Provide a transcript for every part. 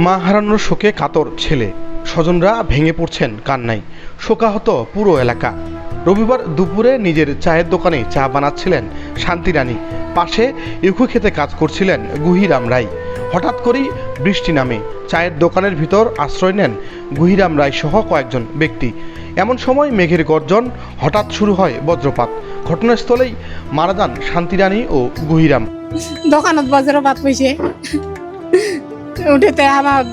মা হারানোর শোকে কাতর ছেলে, স্বজনরা ভেঙে পড়ছেন কান্নায়, শোকাহত পুরো এলাকা। রবিবার দুপুরে নিজের চায়ের দোকানে চা বানাচ্ছিলেন শান্তি রানী, পাশে ইউকো খেতে কাজ করছিলেন গুহিরাম রায়। হঠাৎ করেই বৃষ্টি নামে, চায়ের দোকানের ভিতর আশ্রয় নেন গুহিরাম রায় সহ কয়েকজন ব্যক্তি। এমন সময় মেঘের গর্জন, হঠাৎ শুরু হয় বজ্রপাত। ঘটনাস্থলেই মারা যান শান্তি রানী ও গুহিরাম। দোকানত বজ্রপাত হয়েছে, উঠেতে আমার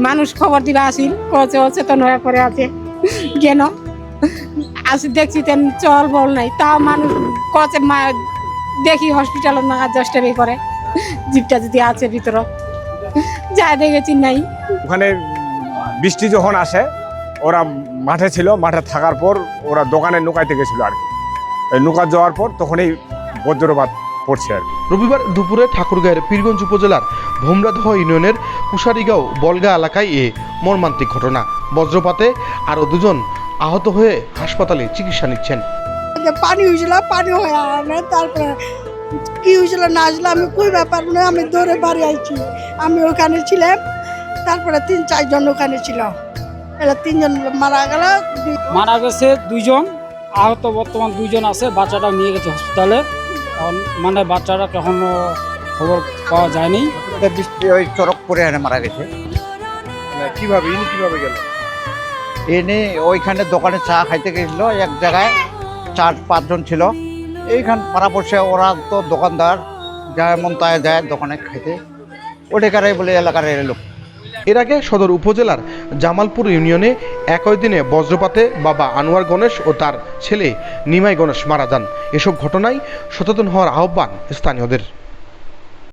মানুষ খবর দিবা আসিল, কচে অচেতন হয়ে পড়ে আছে। কেন আসি দেখছি তেন চল বল নাই, তা মানুষ কচে দেখি হসপিটাল না জাস্টারি করে জিপটা যদি আছে ভিতর যা দেখেছি নাই। ওখানে বৃষ্টি যখন আসে ওরা মাঠে ছিল, মাঠে থাকার পর ওরা দোকানে নৌকাইতে গেছিল আর কি। নৌকা যাওয়ার পর তখনই বজ্রপাত পড়ছে আর কি। রবিবার দুপুরে ঠাকুরগাঁয়ের পীরগঞ্জ উপজেলার ভোমরাদহ ইউনিয়নের কুশারিগাঁও বলগা এলাকায় এ মর্মান্তিক ঘটনা। বজ্রপাতে আরও দুজন আহত হয়ে হাসপাতালে চিকিৎসা নিচ্ছেন। পানি হয়েছিল, পানি হয়ে আনে, তারপরে কি হয়েছিল না আসলে আমি কই ব্যাপার না, আমি দৌড়ে বাড়ি আইছি। আমি ওখানে ছিলাম, তারপরে 3-4 জন ওখানে ছিল, এরা 3 জন মারা গেল। মারা গেছে 2 জন, আহত বর্তমান 2 জন আছে। বাচ্চাটা নিয়ে গেছে হসপিটালে, এখন মানে বাচ্চাটা কখনো খবর পাওয়া যায়নি। বৃষ্টি ওই চড়ক পরে এনে মারা গেছে। কিভাবে গেল? এনে ওইখানে দোকানে চা খাইতে গেছিল, এক জায়গায় 4-5 জন ছিল। এইখান পাড়া পড়ছে, ওরা তো দোকানদার যেমন তাই যায় দোকানে খাইতে, ওটাকারাই বলে এলাকার লোক। এর আগে সদর উপজেলার জামালপুর ইউনিয়নে একই দিনে বজ্রপাতে বাবা আনোয়ার গণেশ ও তার ছেলে নিমাই গণেশ মারা যান। এসব ঘটনায় সচেতন হওয়ার আহ্বান স্থানীয়দের।